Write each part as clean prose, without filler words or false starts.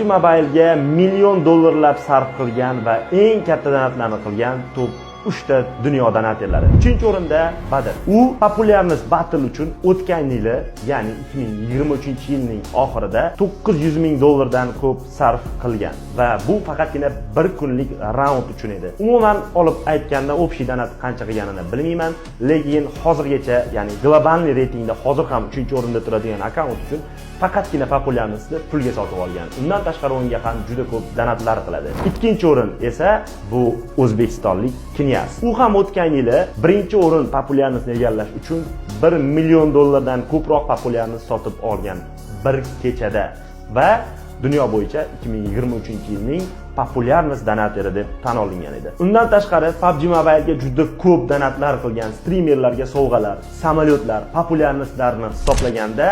Mobile'ga million dollarlab sarf qilgan va eng katta donatlarni qilgan top 3 ta dunyo donatorlari. 3-o'rinda Badr. U Popularness Battle uchun o'tgan yili, ya'ni 2023-yilning oxirida 900 ming dollardan ko'p sarf qilgan va bu faqatgina bir kunlik raund uchun edi. Umuman olib aytganda, общий donat qancha qilganini bilmayman, lekin hozirgacha, ya'ni global reytingda hozir ham 3-o'rinda turadigan akkaunt uchun faqatgina Popularnessni pulga sotib olgan. Undan tashqari unga ham juda ko'p donatlar qiladi. Ikkinchi o'rin esa bu o'zbekistonlik Knyaz. U ham o'tgan yili birinchi o'rin Popularnessni egallash uchun 1 million dollardan ko'proq Popularness sotib olgan bir kechada va dunyo bo'yicha 2023-yilning Popularness donatori deb tan olingan edi. Undan tashqari PUBG Mobile'ga juda ko'p donatlar qilgan streamerlarga sovg'alar, samolyotlar, Popularnesslarni hisoblaganda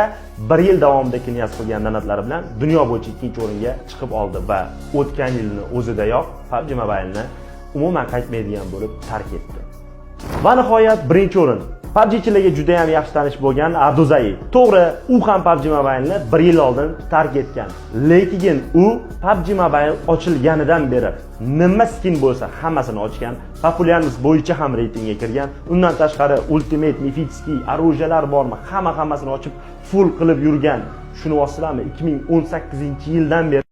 1 yil davomida Knyaz qilgan donatlari bilan dunyo bo'yicha 2-o'ringa chiqib oldi va o'tgan yilni o'zidayoq PUBG Mobile'ni umuman qaytmaydigan bo'lib tark etdi. Va nihoyat birinchi o'rin PUBG'chilarga juda ham yaxshi tanish bo'lgan Abduzai. To'g'ri, u ham PUBG Mobile'ni 1 yil oldin tark etgan. Lekin u PUBG Mobile ochilganidan beri nima skin bo'lsa hammasini ochgan. Popularness bo'yicha ham reytingga kirgan. Undan tashqari Ultimate, Mythicki, orujalar bormi? Hammasini ochib full qilib yurgan. Shuni olasizlarmi? 2018-yildan beri